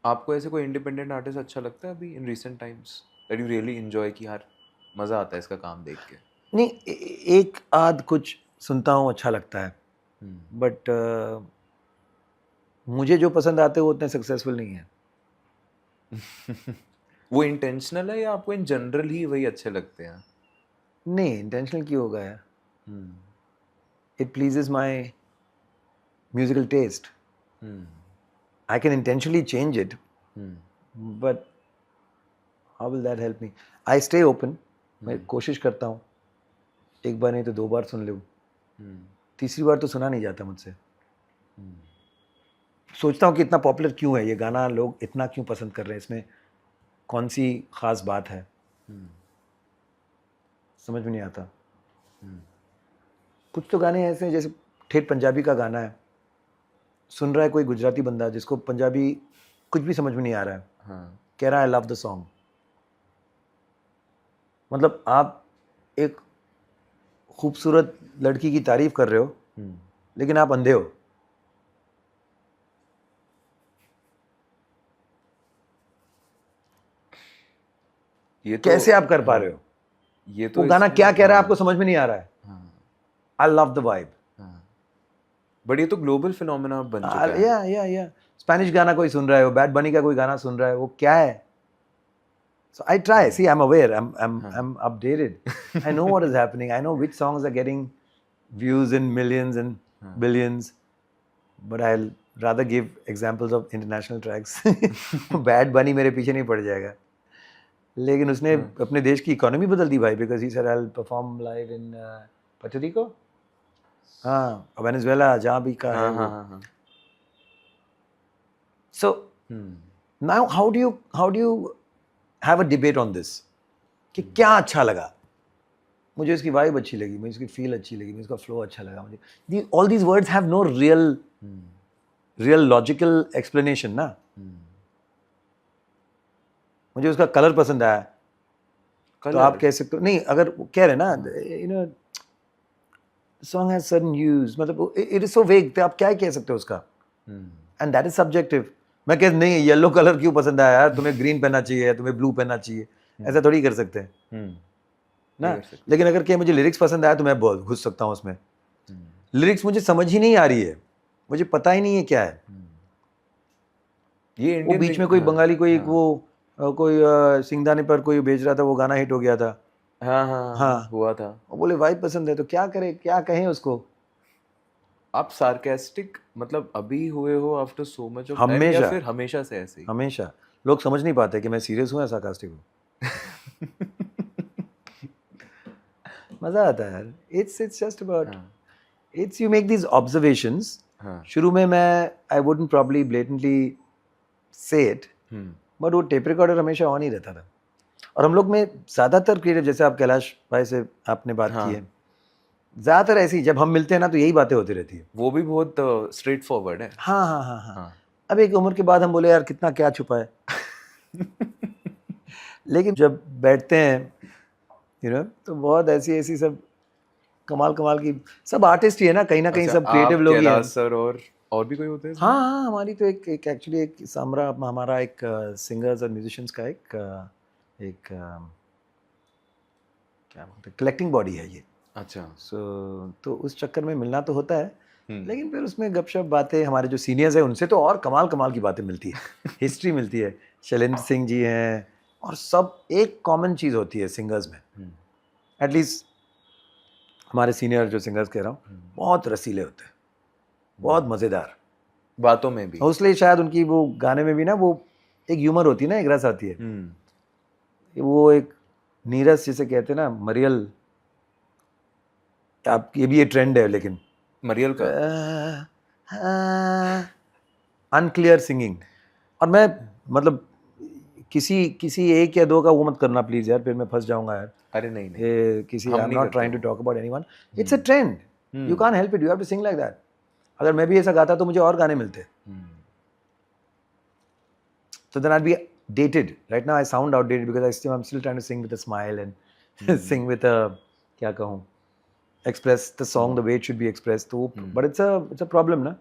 आपको ऐसे कोई इंडिपेंडेंट आर्टिस्ट अच्छा लगता है अभी in recent times that you really enjoy कि यार मजा आता है इसका काम देख के? नहीं, एक आध कुछ सुनता हूँ, अच्छा लगता है, बट मुझे जो पसंद आते हैं वो उतने सक्सेसफुल नहीं है। वो इंटेंशनल है या आपको इन जनरल ही वही अच्छे लगते हैं? नहीं, इंटेंशनल क्यों होगा यार? It pleases my musical taste. I can intentionally change it, but how will that help me? I stay open. मैं कोशिश करता हूँ, एक बार नहीं तो 2 बार सुन लूँ, तीसरी बार तो सुना नहीं जाता मुझसे। सोचता हूँ कि इतना पॉपुलर क्यों है ये गाना, लोग इतना क्यों पसंद कर रहे हैं, इसमें कौन सी खास बात है, समझ में नहीं आता। कुछ तो गाने ऐसे हैं, जैसे ठेठ पंजाबी का गाना है, सुन रहा है कोई गुजराती बंदा जिसको पंजाबी कुछ भी समझ में नहीं आ रहा है, कह रहा है आई लव द सॉन्ग। मतलब आप एक खूबसूरत लड़की की तारीफ कर रहे हो, लेकिन आप अंधे हो। ये तो कैसे आप कर पा रहे हो? ये तो वो गाना क्या कह रहा है आपको समझ में नहीं आ रहा है। I love the vibe. But ये तो ग्लोबल फिनोमेना बन चुका है। या स्पेनिश गाना कोई सुन रहा है, बैड बनी का कोई गाना सुन रहा है, वो क्या है? So I try. See, I'm aware. I'm updated. I know what is happening. I know which songs are getting views in millions and billions. But I'll rather give examples of international tracks. Bad Bunny मेरे पीछे नहीं पड़ जाएगा। लेकिन उसने अपने देश की इकोनॉमी बदल दी भाई, because he said I'll perform live in Puerto Rico. हाँ, वेनेजुएला जहाँ भी का है वो। So now how do you have a debate on this? कि क्या अच्छा लगा? मुझे इसकी वाइब अच्छी लगी, मुझे इसकी फील अच्छी लगी, मुझे इसका फ्लो अच्छा लगा, मुझे all these words have no real logical explanation ना। मुझे उसका कलर पसंद आया, तो आप कह सकते हो, नहीं अगर कह रहे ना you know song has certain huge, मतलब इट इज सो वेग, तो आप क्या कह सकते हो उसका, एंड दैट इज सब्जेक्टिव। मैं कह नहीं येलो कलर क्यों पसंद आया यार, तुम्हें ग्रीन पहनना चाहिए, तुम्हें ब्लू पहनना चाहिए, ऐसा थोड़ी कर सकते हैं ना। लेकिन अगर क्या मुझे लिरिक्स पसंद आया तो मैं बहुत घुस सकता हूँ उसमें। लिरिक्स मुझे समझ ही नहीं आ रही है, मुझे पता ही नहीं है क्या है ये। वो बीच में कोई बंगाली कोई वो कोई सिंगदाने पर कोई बेच रहा था, वो गाना हिट हो गया था। हाँ हुआ था। वो बोले वाइब पसंद है, तो क्या करें, क्या कहें उसको। आप सार्केस्टिक मतलब अभी हुए हो after so much of time, या फिर हमेशा से ऐसे ही? हमेशा। लोग समझ नहीं पाते कि मैं सीरियस हूँ या सार्कास्टिक हूँ। मजा आता है यार। It's just about, it's you make these observations. शुरू में मैं आई वुडंट प्रॉब्ली ब्लेटेंटली से इट, बट वो टेप रिकॉर्डर हमेशा ऑन ही रहता था। और हम लोग में ज़्यादातर क्रिएटिव, जैसे आप कैलाश भाई से आपने बात की है, ज़्यादातर ऐसी जब हम मिलते हैं ना तो यही बातें होती रहती है। वो भी बहुत स्ट्रेट फॉरवर्ड है। हाँ। अब एक उम्र के बाद हम बोले यार कितना क्या छुपा है। लेकिन जब बैठते हैं तो बहुत ऐसी सब कमाल की, सब आर्टिस्ट ही है ना कहीं अच्छा, सब क्रिएटिव लोग ही हैं। सर और भी कोई होते हैं? हाँ, हमारी तो एक एक्चुअली एक सामरा हमारा एक सिंगर्स और म्यूजिशियंस का एक क्या बोलते हैं कलेक्टिंग बॉडी है ये। अच्छा। तो उस चक्कर में मिलना तो होता है, लेकिन फिर उसमें गपशप बातें, हमारे जो सीनियर्स हैं उनसे तो और कमाल की बातें मिलती है। हिस्ट्री मिलती है, शैलेंद्र सिंह जी हैं, और सब एक कॉमन चीज़ होती है सिंगर्स में, एटलीस्ट हमारे सीनियर जो सिंगर्स कह रहा हूँ, बहुत रसीले होते हैं, बहुत मज़ेदार बातों में भी। इसलिए शायद उनकी वो गाने में भी ना वो एक ह्यूमर होती है ना, एक रस आती है। वो एक नीरस जिसे कहते हैं ना, मरियल, आप ये भी ये ट्रेंड है, लेकिन मरियल का अनक्लियर सिंगिंग। और मैं मतलब किसी एक या दो का वो मत करना प्लीज यार, फिर मैं फंस जाऊंगा यार। अरे नहीं ये किसी, I am not trying to talk about anyone, it's a trend, you can't help it, you have to sing like that. अगर मैं भी ऐसा गाता तो मुझे और गाने मिलते। So then I'd be dated. Right now I sound outdated because I'm still trying to sing with a smile and sing with a, क्या कहूँ, express the song the way it should be expressed. तो but it's a problem ना.